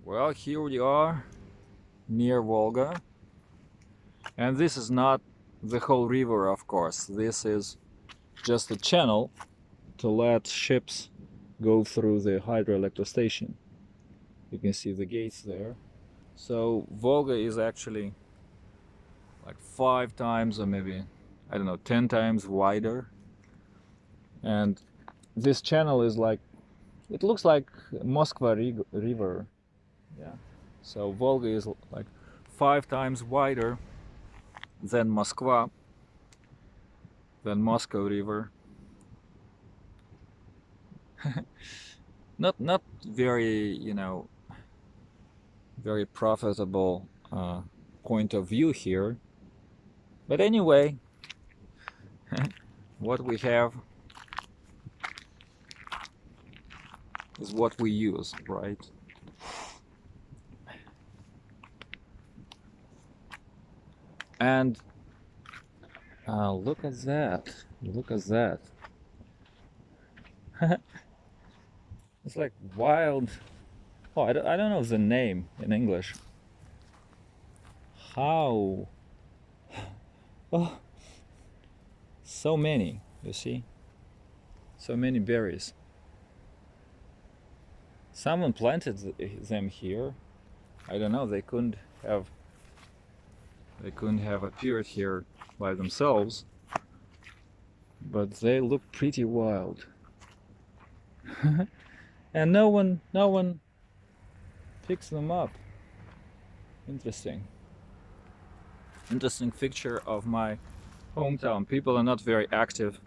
Well, here we are near Volga, and this is not the whole river, of course. This is just a channel to let ships go through the hydroelectric station. You can see the gates there. So Volga is actually like 5 times, or maybe, I don't know, 10 times wider. And this channel is like, it looks like Moskva River. Yeah. So Volga is like 5 times wider than Moskva, than Moscow River. Not very, very profitable point of view here. But anyway, what we have is what we use, right? And look at that. Look at that. It's like wild. Oh, I don't know the name in English. How? Oh, so many, you see? So many berries. Someone planted them here. I don't know, they couldn't have appeared here by themselves, but they look pretty wild. And no one picks them up. Interesting picture of my hometown. People are not very active.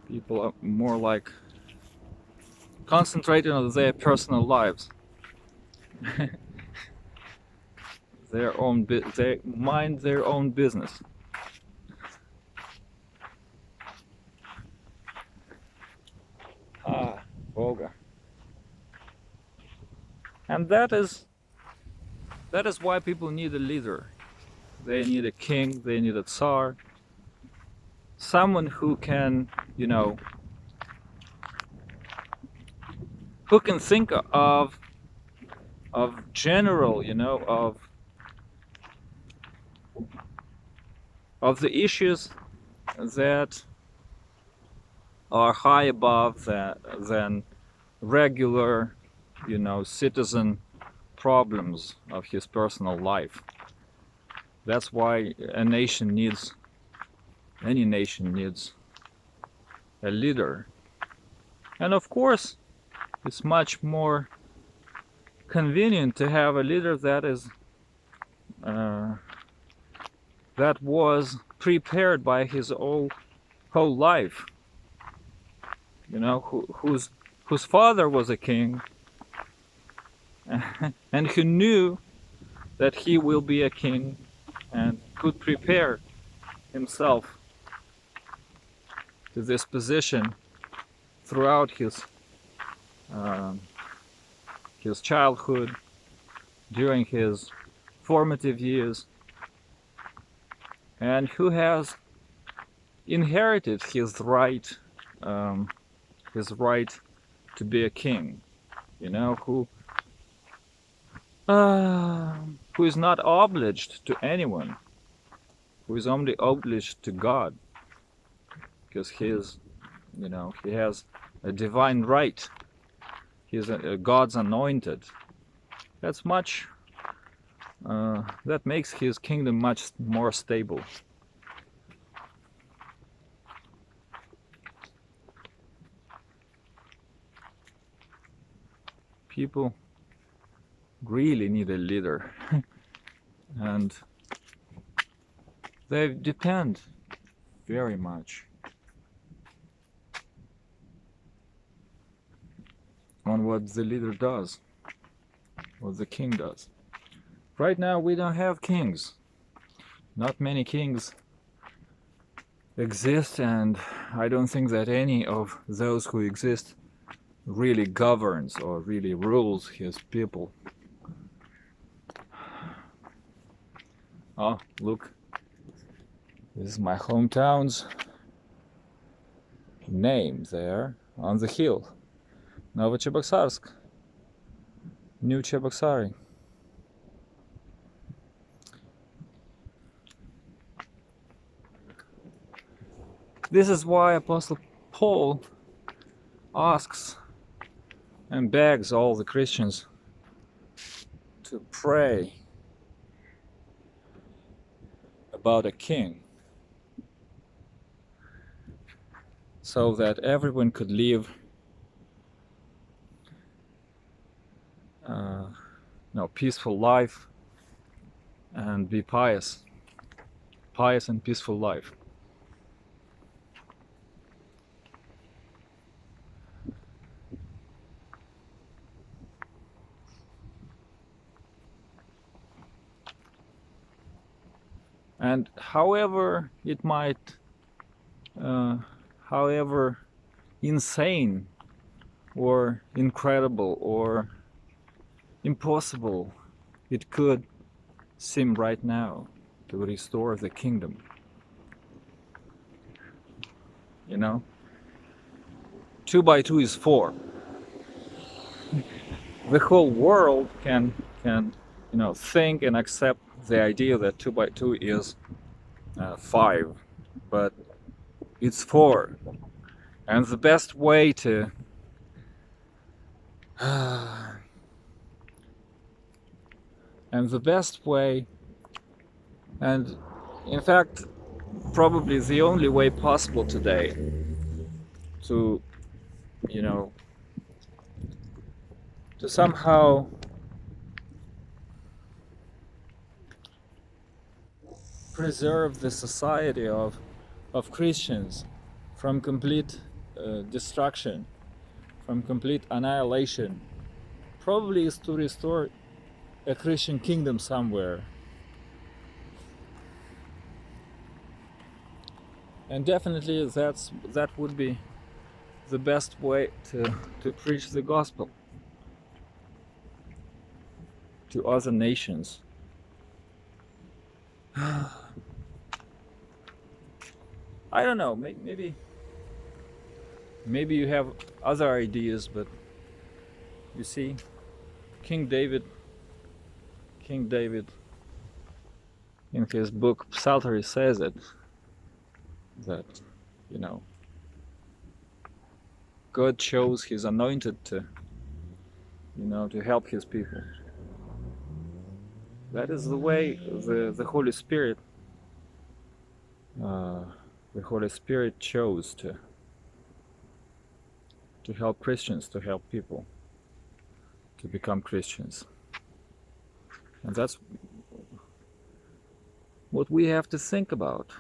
People are more like concentrating on their personal lives. They mind their own business. Volga. And that is why people need a leader. They need a king, they need a Tsar, someone who can, who can think of general, of the issues that are high above than regular, citizen problems of his personal life. That's why any nation needs a leader. And of course, it's much more convenient to have a leader that is that was prepared by his whole life, whose father was a king, and who knew that he will be a king and could prepare himself to this position throughout his childhood, during his formative years, and who has inherited his right to be a king, who is not obliged to anyone, who is only obliged to God, because he has a divine right. He's God's anointed. That's much. That makes his kingdom much more stable. People really need a leader, and they depend very much on what the leader does, what the king does. Right now we don't have kings. Not many kings exist, and I don't think that any of those who exist really governs or really rules his people. Oh, look, this is my hometown's name there on the hill. Novocheboksarsk, New Cheboksary. This is why Apostle Paul asks and begs all the Christians to pray about a king, so that everyone could live peaceful life and be pious and peaceful life. And however it might, however insane or incredible or impossible it could seem right now to restore the kingdom, you know, 2 by 2 is 4. The whole world can think and accept the idea that 2 by 2 is 5, but it's 4. And the best way to and in fact probably the only way possible today to to somehow preserve the society of Christians from complete destruction, from complete annihilation, probably is to restore a Christian kingdom somewhere. And definitely that would be the best way to preach the gospel to other nations. I don't know, maybe you have other ideas, but you see, King David in his book Psaltery says it, that God chose his anointed to help his people. That is the way the Holy Spirit chose to help Christians, to help people to become Christians. And that's what we have to think about.